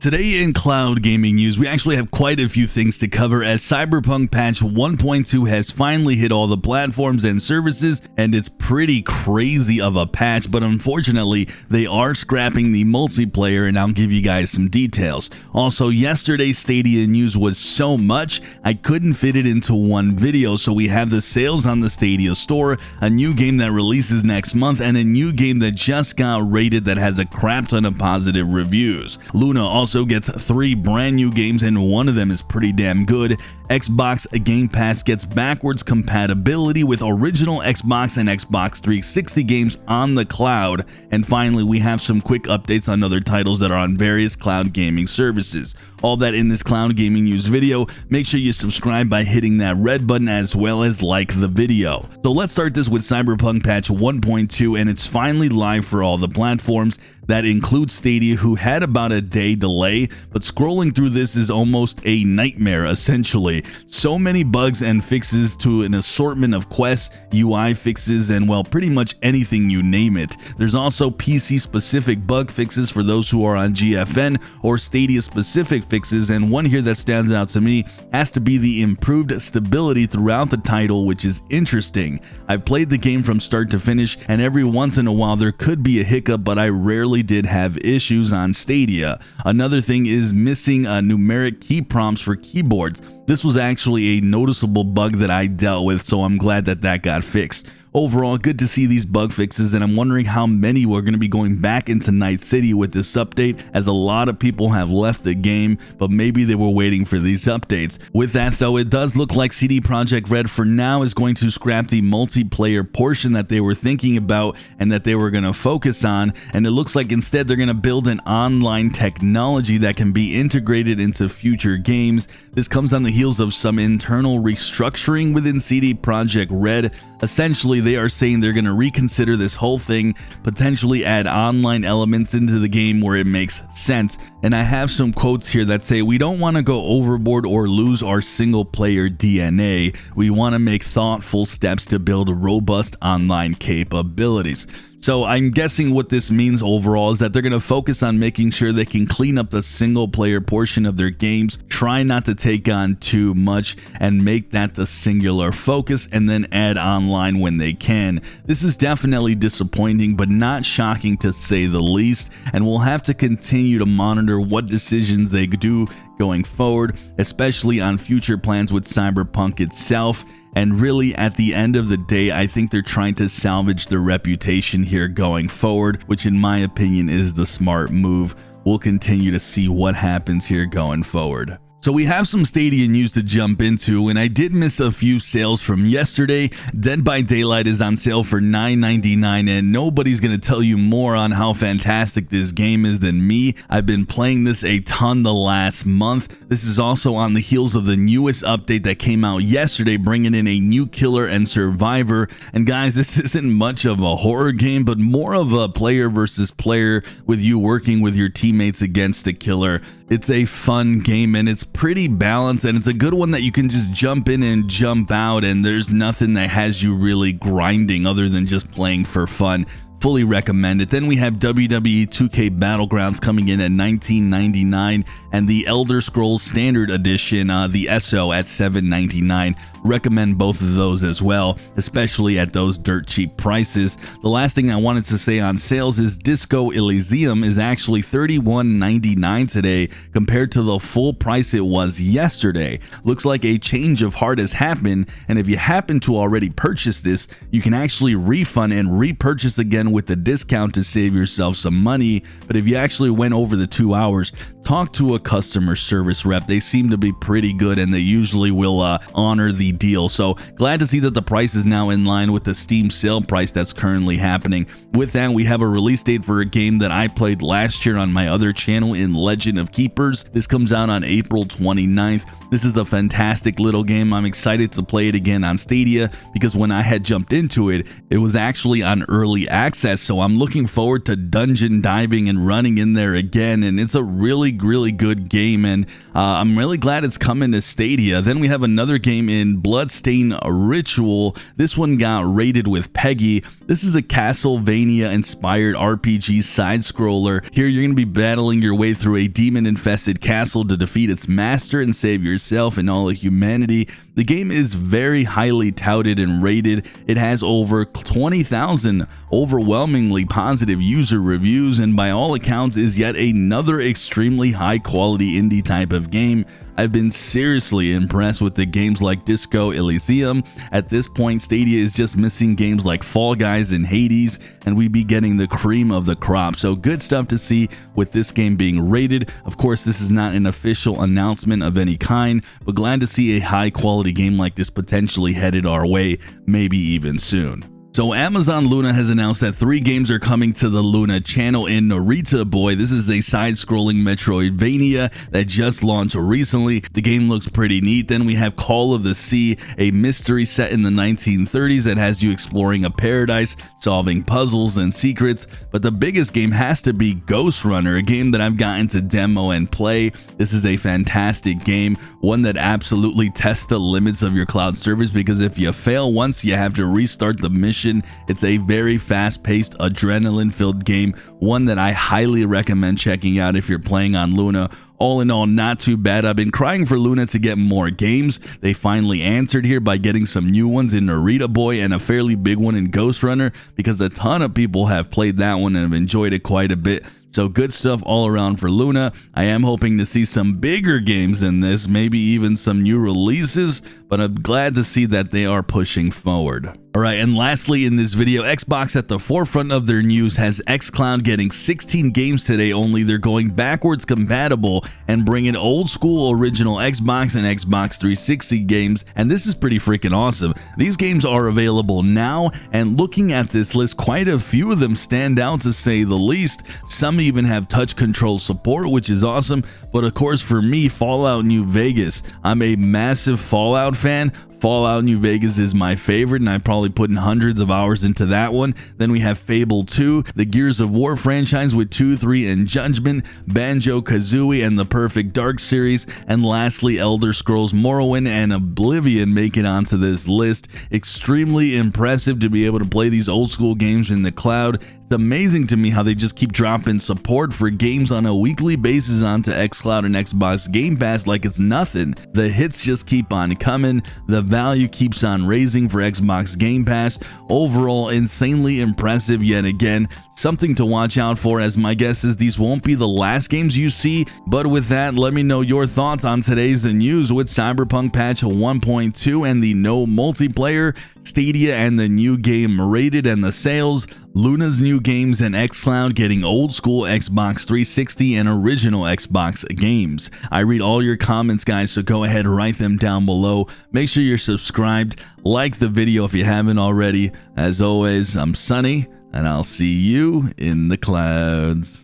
Today in cloud gaming news, we actually have quite a few things to cover as Cyberpunk patch 1.2 has finally hit all the platforms and services, and it's pretty crazy of a patch, but unfortunately they are scrapping the multiplayer, and I'll give you guys some details. Also, yesterday's Stadia news was so much I couldn't fit it into one video, so we have the sales on the Stadia store, a new game that releases next month, and a new game that just got rated that has a crap ton of positive reviews. Luna also gets 3 brand new games, and one of them is pretty damn good. Xbox Game Pass gets backwards compatibility with original Xbox and Xbox 360 games on the cloud. And finally, we have some quick updates on other titles that are on various cloud gaming services. All that in this cloud gaming news video. Make sure you subscribe by hitting that red button as well as like the video. So let's start this with Cyberpunk patch 1.2, and it's finally live for all the platforms. That includes Stadia, who had about a day delay, but scrolling through this is almost a nightmare essentially. So many bugs and fixes to an assortment of quests, UI fixes, and well, pretty much anything you name it. There's also PC specific bug fixes for those who are on GFN, or Stadia specific fixes, and one here that stands out to me has to be the improved stability throughout the title, which is interesting. I've played the game from start to finish, and every once in a while there could be a hiccup, but I rarely did have issues on Stadia. Another thing is missing numeric key prompts for keyboards. This was actually a noticeable bug that I dealt with, so I'm glad that that got fixed. Overall, good to see these bug fixes, and I'm wondering how many we're going to be going back into Night City with this update, as a lot of people have left the game, but maybe they were waiting for these updates. With that though, it does look like CD Projekt Red for now is going to scrap the multiplayer portion that they were thinking about and that they were going to focus on, and it looks like instead they're going to build an online technology that can be integrated into future games. This comes on the heels of some internal restructuring within CD Projekt Red. Essentially, they are saying they're going to reconsider this whole thing, potentially add online elements into the game where it makes sense. And I have some quotes here that say, "We don't want to go overboard or lose our single player DNA. We want to make thoughtful steps to build robust online capabilities." So I'm guessing what this means overall is that they're going to focus on making sure they can clean up the single player portion of their games, try not to take on too much, and make that the singular focus, and then add online when they can. This is definitely disappointing, but not shocking to say the least, and we'll have to continue to monitor what decisions they do going forward, especially on future plans with Cyberpunk itself. And really, at the end of the day, I think they're trying to salvage their reputation here going forward, which in my opinion is the smart move. We'll continue to see what happens here going forward. So we have some Stadia news to jump into, and I did miss a few sales from yesterday. Dead by Daylight is on sale for $9.99, and nobody's going to tell you more on how fantastic this game is than me. I've been playing this a ton the last month. This is also on the heels of the newest update that came out yesterday, bringing in a new killer and survivor. And guys, this isn't much of a horror game, but more of a player versus player, with you working with your teammates against the killer. It's a fun game, and it's pretty balanced, and it's a good one that you can just jump in and jump out, and there's nothing that has you really grinding other than just playing for fun. Fully recommend it. Then we have WWE 2K Battlegrounds coming in at $19.99, and the Elder Scrolls Standard Edition, the ESO, at $7.99. Recommend both of those as well, especially at those dirt cheap prices. The last thing I wanted to say on sales is Disco Elysium is actually $31.99 today compared to the full price it was yesterday. Looks like a change of heart has happened, and if you happen to already purchase this, you can actually refund and repurchase again with the discount to save yourself some money. But if you actually went over the 2 hours, talk to a customer service rep. They seem to be pretty good, and they usually will honor the deal. So glad to see that the price is now in line with the Steam sale price that's currently happening. With that, we have a release date for a game that I played last year on my other channel in Legend of Keepers. This comes out on April 29th. This is a fantastic little game. I'm excited to play it again on Stadia because when I had jumped into it, it was actually on early access access, so I'm looking forward to dungeon diving and running in there again, and it's a really good game, and I'm really glad it's coming to Stadia. Then we have another game in Bloodstained Ritual. This one got rated with Peggy. This is a Castlevania inspired RPG side scroller. Here you're going to be battling your way through a demon infested castle to defeat its master and save yourself and all of humanity. The game is very highly touted and rated. It has over 20,000 overwhelmingly positive user reviews, and by all accounts is yet another extremely high quality indie type of game. I've been seriously impressed with the games like Disco Elysium. At this point, Stadia is just missing games like Fall Guys and Hades, and we'd be getting the cream of the crop. So good stuff to see with this game being rated. Of course, this is not an official announcement of any kind, but glad to see a high quality game like this potentially headed our way, maybe even soon. So Amazon Luna has announced that 3 games are coming to the Luna channel in Narita Boy. This is a side-scrolling Metroidvania that just launched recently. The game looks pretty neat. Then we have Call of the Sea, a mystery set in the 1930s that has you exploring a paradise, solving puzzles and secrets. But the biggest game has to be Ghost Runner, a game that I've gotten to demo and play. This is a fantastic game, one that absolutely tests the limits of your cloud service, because if you fail once, you have to restart the mission. It's a very fast-paced, adrenaline-filled game, one that I highly recommend checking out if you're playing on Luna. All in all, not too bad. I've been crying for Luna to get more games. They finally answered here by getting some new ones in Narita Boy and a fairly big one in Ghost Runner, because a ton of people have played that one and have enjoyed it quite a bit. So good stuff all around for Luna. I am hoping to see some bigger games than this, maybe even some new releases, but I'm glad to see that they are pushing forward. Alright, and lastly in this video, Xbox at the forefront of their news has xCloud getting 16 games today only. They're going backwards compatible and bringing old school original Xbox and Xbox 360 games, and this is pretty freaking awesome. These games are available now, and looking at this list, quite a few of them stand out to say the least. Some even have touch control support, which is awesome, but of course for me, Fallout New Vegas. I'm a massive Fallout fan. Fallout New Vegas is my favorite, and I've probably put in hundreds of hours into that one. Then we have Fable 2, the Gears of War franchise with 2, 3, and Judgment, Banjo-Kazooie, and the Perfect Dark series, and lastly, Elder Scrolls Morrowind and Oblivion make it onto this list. Extremely impressive to be able to play these old school games in the cloud. It's amazing to me how they just keep dropping support for games on a weekly basis onto xCloud and Xbox Game Pass like it's nothing. The hits just keep on coming. The value keeps on raising for Xbox Game Pass. Overall, insanely impressive yet again. Something to watch out for, as my guess is these won't be the last games you see. But with that, let me know your thoughts on today's news with Cyberpunk patch 1.2 and the no multiplayer, Stadia and the new game rated and the sales, Luna's new games, and xCloud getting old school Xbox 360 and original Xbox games. I read all your comments, guys, so go ahead and write them down below. Make sure you're subscribed, like the video if you haven't already. As always, I'm Sunny, and I'll see you in the clouds.